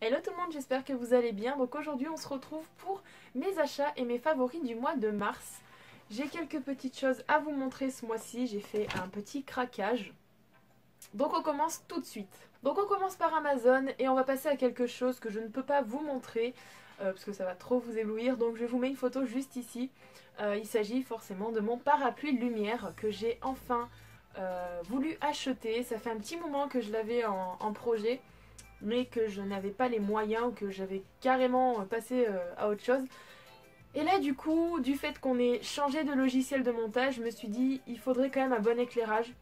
Hello tout le monde, j'espère que vous allez bien. Donc aujourd'hui on se retrouve pour mes achats et mes favoris du mois de mars. J'ai quelques petites choses à vous montrer ce mois-ci, j'ai fait un petit craquage. Donc on commence tout de suite. Donc on commence par Amazon et on va passer à quelque chose que je ne peux pas vous montrer parce que ça va trop vous éblouir. Donc je vous mets une photo juste ici. Il s'agit forcément de mon parapluie lumière que j'ai enfin voulu acheter. Ça fait un petit moment que je l'avais en projet, mais que je n'avais pas les moyens ou que j'avais carrément passé à autre chose. Et là du coup, du fait qu'on ait changé de logiciel de montage, je me suis dit il faudrait quand même un bon éclairage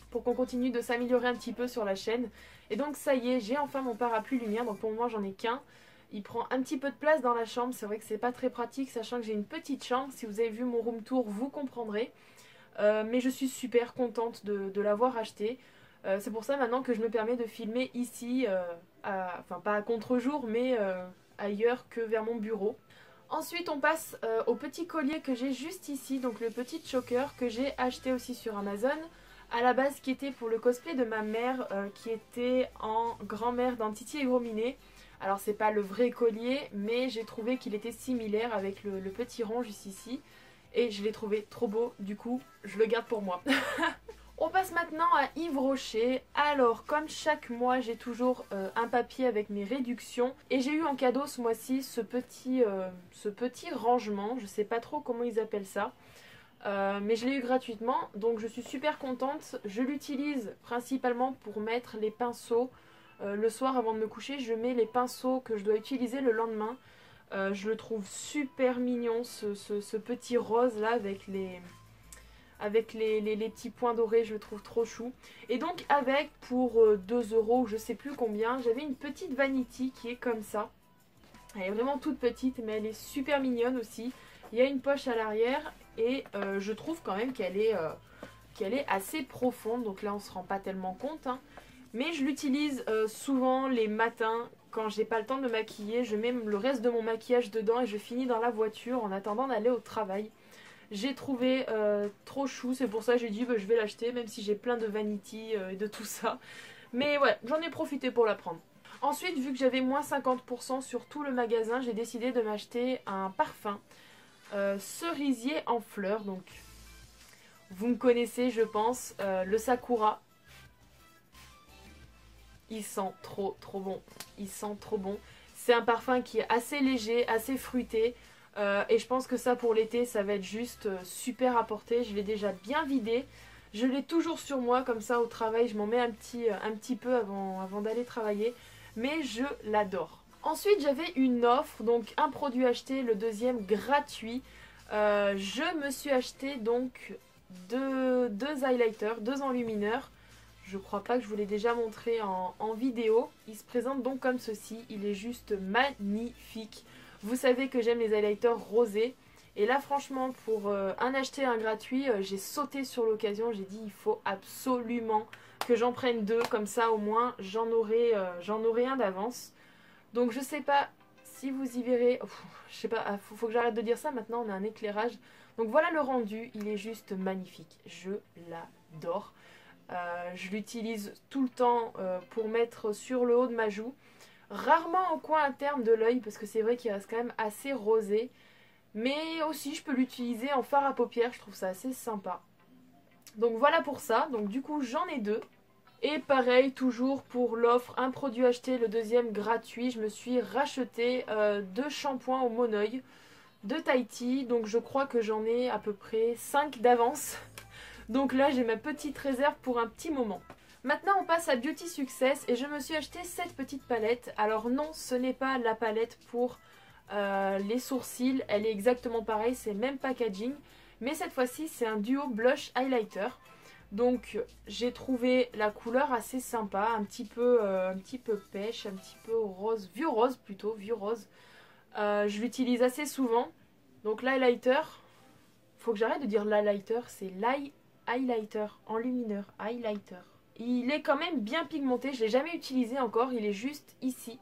pour qu'on continue de s'améliorer un petit peu sur la chaîne. Et donc ça y est, j'ai enfin mon parapluie lumière, donc pour le moment j'en ai qu'un. Il prend un petit peu de place dans la chambre, c'est vrai que c'est pas très pratique sachant que j'ai une petite chambre. Si vous avez vu mon room tour, vous comprendrez. Mais je suis super contente de l'avoir acheté. C'est pour ça maintenant que je me permets de filmer ici, enfin pas à contre-jour, mais ailleurs que vers mon bureau. Ensuite on passe au petit collier que j'ai juste ici, donc le petit choker que j'ai acheté aussi sur Amazon. À la base qui était pour le cosplay de ma mère qui était en grand-mère dans Titi et Gros Minet. Alors c'est pas le vrai collier, mais j'ai trouvé qu'il était similaire avec le petit rond juste ici. Et je l'ai trouvé trop beau, du coup je le garde pour moi. On passe maintenant à Yves Rocher. Alors comme chaque mois j'ai toujours un papier avec mes réductions. Et j'ai eu en cadeau ce mois-ci ce petit rangement, je sais pas trop comment ils appellent ça. Mais je l'ai eu gratuitement, donc je suis super contente. Je l'utilise principalement pour mettre les pinceaux. Le soir avant de me coucher, je mets les pinceaux que je dois utiliser le lendemain. Je le trouve super mignon, ce petit rose là avec les petits points dorés, je le trouve trop chou. Et donc avec, pour 2 € ou je sais plus combien, j'avais une petite vanity qui est comme ça. Elle est vraiment toute petite, mais elle est super mignonne aussi. Il y a une poche à l'arrière et je trouve quand même qu'elle est assez profonde. Donc là on se rend pas tellement compte, hein. Mais je l'utilise souvent les matins quand j'ai pas le temps de me maquiller. Je mets le reste de mon maquillage dedans et je finis dans la voiture en attendant d'aller au travail. J'ai trouvé trop chou, c'est pour ça que j'ai dit bah, je vais l'acheter même si j'ai plein de vanity et de tout ça. Mais ouais, j'en ai profité pour la prendre. Ensuite, vu que j'avais moins 50% sur tout le magasin, j'ai décidé de m'acheter un parfum cerisier en fleurs. Donc, vous me connaissez, je pense, le Sakura. Il sent trop bon. Il sent trop bon. C'est un parfum qui est assez léger, assez fruité. Et je pense que ça pour l'été, ça va être juste super à porter. Je l'ai déjà bien vidé. Je l'ai toujours sur moi, comme ça au travail, je m'en mets un petit peu avant d'aller travailler. Mais je l'adore. Ensuite, j'avais une offre, donc un produit acheté, le deuxième gratuit. Je me suis acheté donc deux highlighters, deux enlumineurs. Je crois pas que je vous l'ai déjà montré en vidéo. Il se présente donc comme ceci. Il est juste magnifique. Vous savez que j'aime les highlighters rosés. Et là franchement pour un acheté un gratuit, j'ai sauté sur l'occasion. J'ai dit il faut absolument que j'en prenne deux. Comme ça au moins j'en aurai un d'avance. Donc je sais pas si vous y verrez. Je sais pas, faut que j'arrête de dire ça. Maintenant on a un éclairage. Donc voilà le rendu. Il est juste magnifique. Je l'adore. Je l'utilise tout le temps pour mettre sur le haut de ma joue. Rarement au coin interne de l'œil parce que c'est vrai qu'il reste quand même assez rosé. Mais aussi je peux l'utiliser en fard à paupières, je trouve ça assez sympa. Donc voilà pour ça, donc du coup j'en ai deux. Et pareil, toujours pour l'offre, un produit acheté, le deuxième gratuit, je me suis racheté deux shampoings au Moneuil de Tahiti. Donc je crois que j'en ai à peu près 5 d'avance. Donc là j'ai ma petite réserve pour un petit moment. Maintenant on passe à Beauty Success et je me suis acheté cette petite palette. Alors non, ce n'est pas la palette pour les sourcils, elle est exactement pareille, c'est le même packaging. Mais cette fois-ci c'est un duo blush highlighter. Donc j'ai trouvé la couleur assez sympa, un petit peu pêche, un petit peu rose, vieux rose plutôt, vieux rose. Je l'utilise assez souvent. Donc l'highlighter, faut que j'arrête de dire l'highlighter, c'est highlighter, enlumineur, highlighter. Il est quand même bien pigmenté, je ne l'ai jamais utilisé encore, il est juste ici.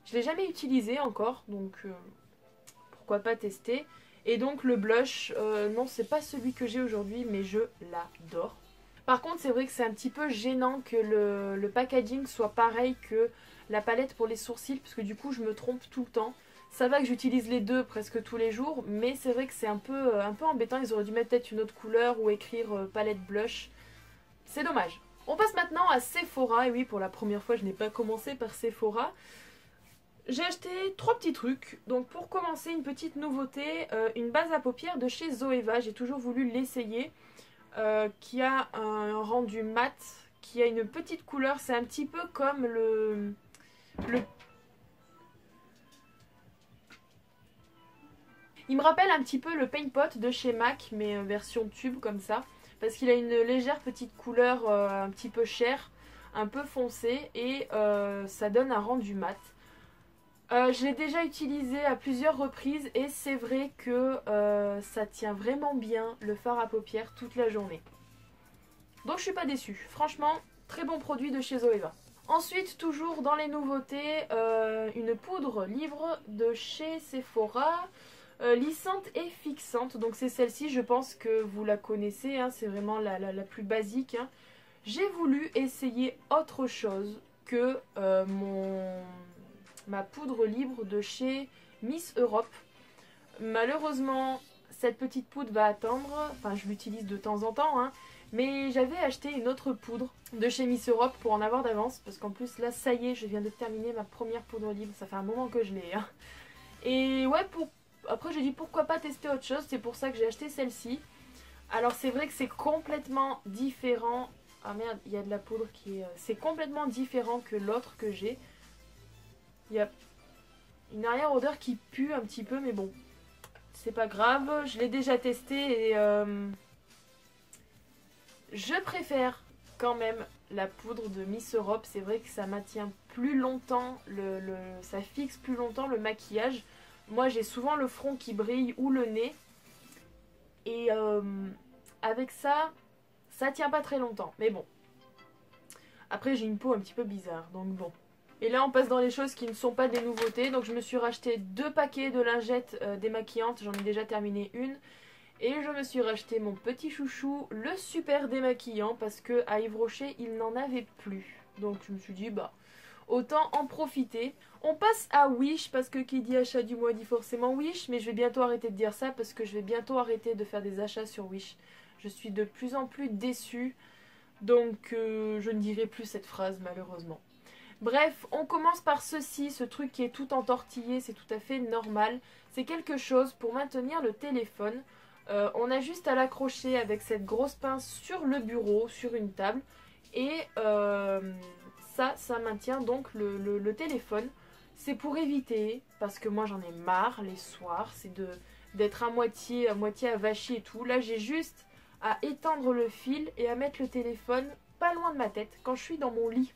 Je ne l'ai jamais utilisé encore, donc pourquoi pas tester. Et donc le blush, non c'est pas celui que j'ai aujourd'hui, mais je l'adore. Par contre c'est vrai que c'est un petit peu gênant que le packaging soit pareil que la palette pour les sourcils, parce que du coup je me trompe tout le temps. Ça va que j'utilise les deux presque tous les jours, mais c'est vrai que c'est un peu embêtant. Ils auraient dû mettre peut-être une autre couleur ou écrire palette blush. C'est dommage. On passe maintenant à Sephora. Et oui, pour la première fois, je n'ai pas commencé par Sephora. J'ai acheté 3 petits trucs. Donc pour commencer, une petite nouveauté, une base à paupières de chez Zoeva. J'ai toujours voulu l'essayer. Qui a un rendu mat, qui a une petite couleur. C'est un petit peu comme le il me rappelle un petit peu le Paint Pot de chez MAC, mais version tube comme ça. Parce qu'il a une légère petite couleur un petit peu chère, un peu foncée, et ça donne un rendu mat. Je l'ai déjà utilisé à plusieurs reprises, et c'est vrai que ça tient vraiment bien le fard à paupières toute la journée. Donc je suis pas déçue. Franchement, très bon produit de chez Zoeva. Ensuite, toujours dans les nouveautés, une poudre livre de chez Sephora. Lissante et fixante, donc c'est celle-ci, je pense que vous la connaissez, hein, c'est vraiment la plus basique. Hein. J'ai voulu essayer autre chose que ma poudre libre de chez Miss Europe. Malheureusement, cette petite poudre va attendre, enfin je l'utilise de temps en temps, hein, mais j'avais acheté une autre poudre de chez Miss Europe pour en avoir d'avance, parce qu'en plus là, ça y est, je viens de terminer ma première poudre libre, ça fait un moment que je l'ai. Hein. Et ouais, après j'ai dit pourquoi pas tester autre chose, c'est pour ça que j'ai acheté celle-ci. Alors c'est vrai que c'est complètement différent. Ah merde, il y a de la poudre qui est... C'est complètement différent que l'autre que j'ai. Il y a une arrière-odeur qui pue un petit peu, mais bon. C'est pas grave, je l'ai déjà testé et... Je préfère quand même la poudre de Miss Europe. C'est vrai que ça maintient plus longtemps, ça fixe plus longtemps le maquillage. Moi j'ai souvent le front qui brille ou le nez. Et avec ça, ça tient pas très longtemps. Mais bon. Après j'ai une peau un petit peu bizarre. Donc bon. Et là on passe dans les choses qui ne sont pas des nouveautés. Donc je me suis racheté 2 paquets de lingettes démaquillantes. J'en ai déjà terminé une. Et je me suis racheté mon petit chouchou, le super démaquillant. Parce que à Yves Rocher il n'en avait plus. Donc je me suis dit bah... autant en profiter. On passe à Wish parce que qui dit achat du mois dit forcément Wish. Mais je vais bientôt arrêter de dire ça parce que je vais bientôt arrêter de faire des achats sur Wish. Je suis de plus en plus déçue. Donc je ne dirai plus cette phrase malheureusement. Bref, on commence par ceci. Ce truc qui est tout entortillé, c'est tout à fait normal. C'est quelque chose pour maintenir le téléphone. On a juste à l'accrocher avec cette grosse pince sur le bureau, sur une table. Et... ça maintient donc le téléphone. C'est pour éviter, parce que moi j'en ai marre les soirs, c'est d'être à moitié avachi et tout. Là j'ai juste à étendre le fil et à mettre le téléphone pas loin de ma tête quand je suis dans mon lit.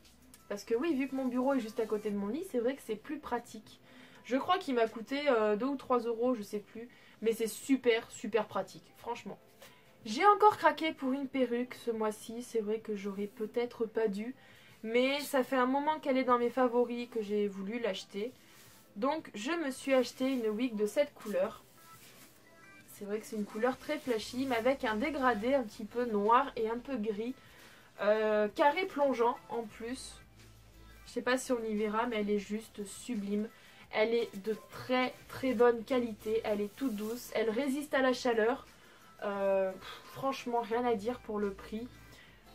Parce que oui, vu que mon bureau est juste à côté de mon lit, c'est vrai que c'est plus pratique. Je crois qu'il m'a coûté 2 ou 3 euros, je sais plus. Mais c'est super pratique, franchement. J'ai encore craqué pour une perruque ce mois-ci. C'est vrai que j'aurais peut-être pas dû. Mais ça fait un moment qu'elle est dans mes favoris que j'ai voulu l'acheter. Donc je me suis acheté une wig de cette couleur. C'est vrai que c'est une couleur très flashy, mais avec un dégradé un petit peu noir et un peu gris. Carré plongeant en plus. Je sais pas si on y verra, mais elle est juste sublime. Elle est de très bonne qualité. Elle est toute douce. Elle résiste à la chaleur. Franchement, rien à dire pour le prix.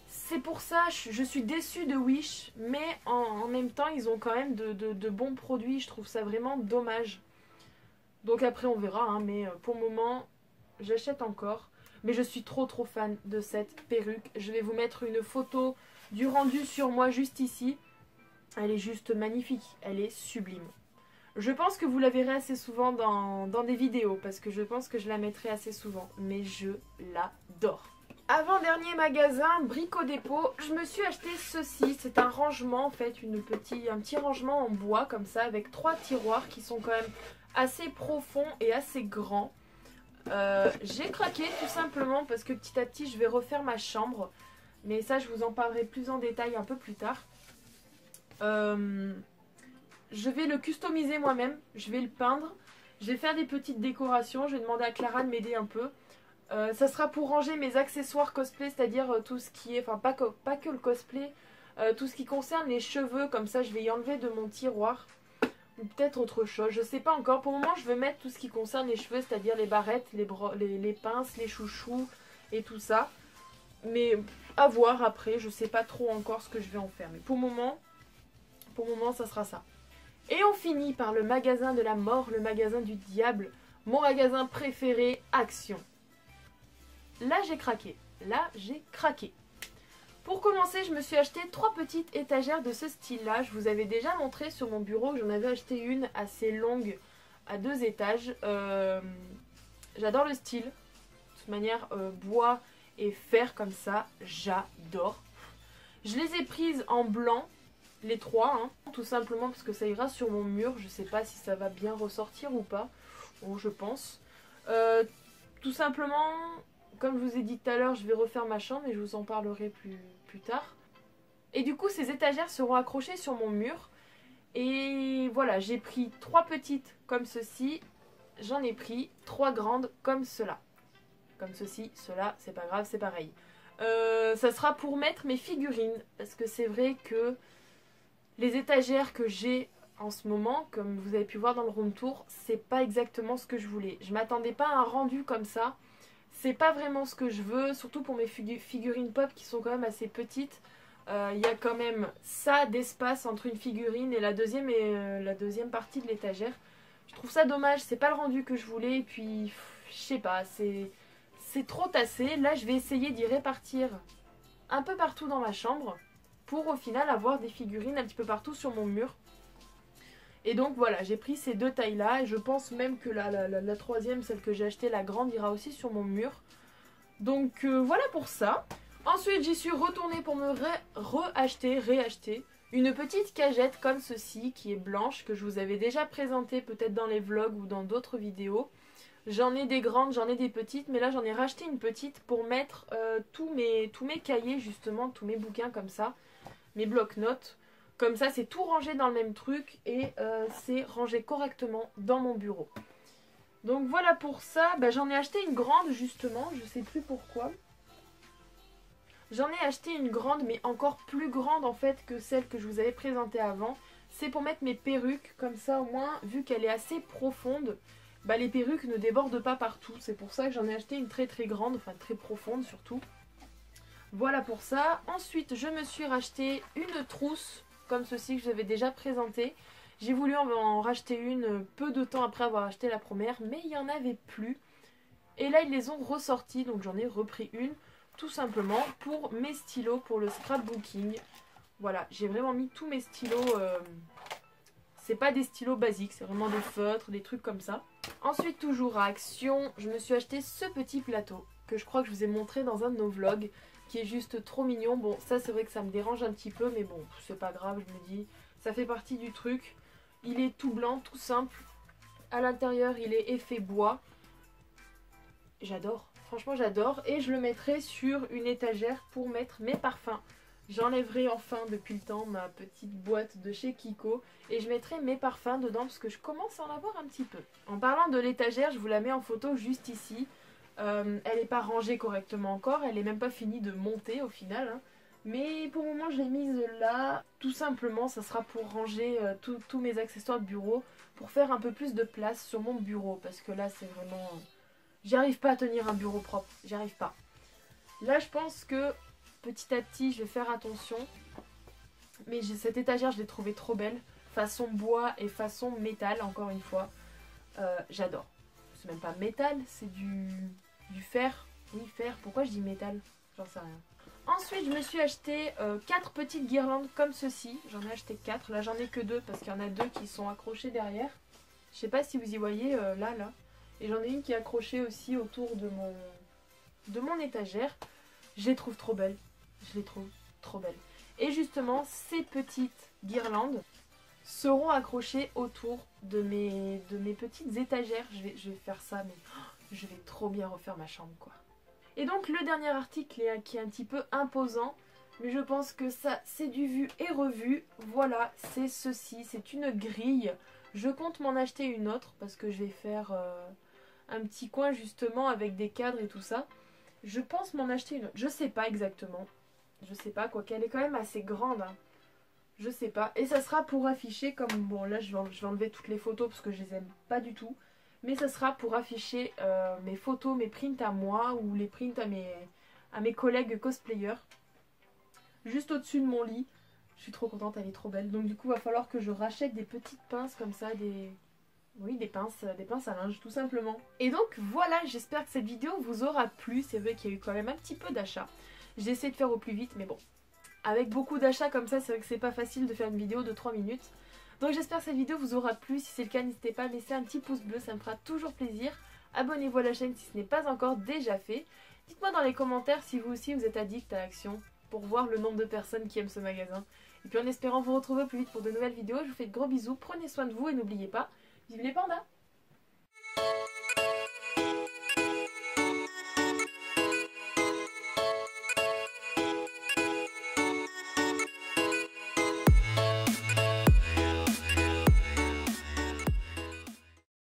C'est pour ça, je suis déçue de Wish, mais en même temps, ils ont quand même de bons produits. Je trouve ça vraiment dommage. Donc après, on verra, hein, mais pour le moment, j'achète encore. Mais je suis trop fan de cette perruque. Je vais vous mettre une photo du rendu sur moi juste ici. Elle est juste magnifique, elle est sublime. Je pense que vous la verrez assez souvent dans des vidéos, parce que je pense que je la mettrai assez souvent. Mais je l'adore. Avant-dernier magasin, Brico Dépôt, je me suis acheté ceci. C'est un rangement en fait, un petit rangement en bois comme ça, avec 3 tiroirs qui sont quand même assez profonds et assez grands. J'ai craqué tout simplement parce que petit à petit je vais refaire ma chambre. Mais ça je vous en parlerai plus en détail un peu plus tard. Je vais le customiser moi-même, je vais le peindre. Je vais faire des petites décorations, je vais demander à Clara de m'aider un peu. Ça sera pour ranger mes accessoires cosplay, c'est-à-dire tout ce qui est, enfin pas que le cosplay, Tout ce qui concerne les cheveux, comme ça je vais y enlever de mon tiroir. Ou peut-être autre chose, je sais pas encore. Pour le moment je veux mettre tout ce qui concerne les cheveux, c'est-à-dire les barrettes, les pinces, les chouchous et tout ça. Mais à voir après, je sais pas trop encore ce que je vais en faire. Mais pour le moment ça sera ça. Et on finit par le magasin de la mort, le magasin du diable. Mon magasin préféré, Action. Là j'ai craqué. Pour commencer, je me suis acheté 3 petites étagères de ce style-là. Je vous avais déjà montré sur mon bureau que j'en avais acheté une assez longue à 2 étages. J'adore le style. De toute manière, bois et fer comme ça, j'adore. Je les ai prises en blanc, les 3, hein, tout simplement parce que ça ira sur mon mur. Je sais pas si ça va bien ressortir ou pas. Bon, je pense. Tout simplement, comme je vous ai dit tout à l'heure, je vais refaire ma chambre et je vous en parlerai plus tard. Et du coup, ces étagères seront accrochées sur mon mur. Et voilà, j'ai pris 3 petites comme ceci. J'en ai pris 3 grandes comme cela. Comme ceci, cela, c'est pas grave, c'est pareil. Ça sera pour mettre mes figurines. Parce que c'est vrai que les étagères que j'ai en ce moment, comme vous avez pu voir dans le room tour, c'est pas exactement ce que je voulais. Je m'attendais pas à un rendu comme ça. C'est pas vraiment ce que je veux, surtout pour mes figurines pop qui sont quand même assez petites. Il y a quand même ça d'espace entre une figurine et la deuxième partie de l'étagère. Je trouve ça dommage, c'est pas le rendu que je voulais. Et puis, je sais pas, c'est trop tassé. Là, je vais essayer d'y répartir un peu partout dans ma chambre pour au final avoir des figurines un petit peu partout sur mon mur. Et donc voilà, j'ai pris ces 2 tailles là et je pense même que la troisième, celle que j'ai achetée, la grande, ira aussi sur mon mur. Donc voilà pour ça. Ensuite j'y suis retournée pour me réacheter une petite cagette comme ceci qui est blanche, que je vous avais déjà présentée peut-être dans les vlogs ou dans d'autres vidéos. J'en ai des grandes, j'en ai des petites, mais là j'en ai racheté une petite pour mettre tous mes cahiers justement, tous mes bouquins comme ça, mes blocs-notes. Comme ça, c'est tout rangé dans le même truc et c'est rangé correctement dans mon bureau. Donc voilà pour ça. J'en ai acheté une grande justement, je sais plus pourquoi. J'en ai acheté une grande, mais encore plus grande en fait que celle que je vous avais présentée avant. C'est pour mettre mes perruques, comme ça au moins, vu qu'elle est assez profonde, les perruques ne débordent pas partout. C'est pour ça que j'en ai acheté une très très grande, enfin très profonde surtout. Voilà pour ça. Ensuite, je me suis racheté une trousse comme ceci que je vous avais déjà présenté. J'ai voulu en racheter une peu de temps après avoir acheté la première, mais il n'y en avait plus. Et là, ils les ont ressortis, donc j'en ai repris une, tout simplement pour mes stylos, pour le scrapbooking. Voilà, j'ai vraiment mis tous mes stylos. C'est pas des stylos basiques, c'est vraiment des feutres, des trucs comme ça. Ensuite, toujours à Action, je me suis acheté ce petit plateau, que je crois que je vous ai montré dans un de nos vlogs, qui est juste trop mignon. Bon, ça c'est vrai que ça me dérange un petit peu, mais bon, c'est pas grave, je me dis, ça fait partie du truc. Il est tout blanc, tout simple. À l'intérieur, il est effet bois. J'adore, franchement j'adore. Et je le mettrai sur une étagère pour mettre mes parfums. J'enlèverai enfin depuis le temps ma petite boîte de chez Kiko et je mettrai mes parfums dedans parce que je commence à en avoir un petit peu. En parlant de l'étagère, je vous la mets en photo juste ici. Elle n'est pas rangée correctement encore, elle n'est même pas finie de monter au final. Hein. Mais pour le moment, je l'ai mise là. Tout simplement, ça sera pour ranger tous mes accessoires de bureau, pour faire un peu plus de place sur mon bureau. Parce que là, c'est vraiment... J'y arrive pas à tenir un bureau propre, j'y arrive pas. Là, je pense que petit à petit, je vais faire attention. Mais cette étagère, je l'ai trouvée trop belle. Façon bois et façon métal, encore une fois. J'adore. C'est même pas métal, c'est du fer. Oui, fer. Pourquoi je dis métal? J'en sais rien. Ensuite, je me suis acheté 4 petites guirlandes comme ceci. J'en ai acheté 4. Là, j'en ai que 2 parce qu'il y en a 2 qui sont accrochées derrière. Je sais pas si vous y voyez, là. Et j'en ai une qui est accrochée aussi autour de mon étagère. Je les trouve trop belles. Je les trouve trop belles. Et justement, ces petites guirlandes seront accrochées autour de mes petites étagères. Je vais faire ça, mais je vais trop bien refaire ma chambre, quoi. Et donc, le dernier article qui est un petit peu imposant, mais je pense que ça, c'est du vu et revu. Voilà, c'est ceci. C'est une grille. Je compte m'en acheter une autre parce que je vais faire un petit coin justement avec des cadres et tout ça. Je pense m'en acheter une autre. Je sais pas exactement. Je sais pas quoi, qu'elle est quand même assez grande. Hein. Je sais pas. Et ça sera pour afficher comme... Bon là je vais enlever toutes les photos parce que je les aime pas du tout. Mais ça sera pour afficher mes photos, mes prints à moi ou les prints à mes collègues cosplayers. Juste au-dessus de mon lit. Je suis trop contente, elle est trop belle. Donc du coup, il va falloir que je rachète des petites pinces comme ça, oui, des pinces à linge tout simplement. Et donc voilà, j'espère que cette vidéo vous aura plu. C'est vrai qu'il y a eu quand même un petit peu d'achats. J'ai essayé de faire au plus vite, mais bon. Avec beaucoup d'achats comme ça, c'est vrai que c'est pas facile de faire une vidéo de 3 minutes. Donc j'espère que cette vidéo vous aura plu. Si c'est le cas, n'hésitez pas à laisser un petit pouce bleu, ça me fera toujours plaisir. Abonnez-vous à la chaîne si ce n'est pas encore déjà fait. Dites-moi dans les commentaires si vous aussi vous êtes addict à Action pour voir le nombre de personnes qui aiment ce magasin. Et puis en espérant vous retrouver au plus vite pour de nouvelles vidéos, je vous fais de gros bisous, prenez soin de vous et n'oubliez pas, vive les pandas!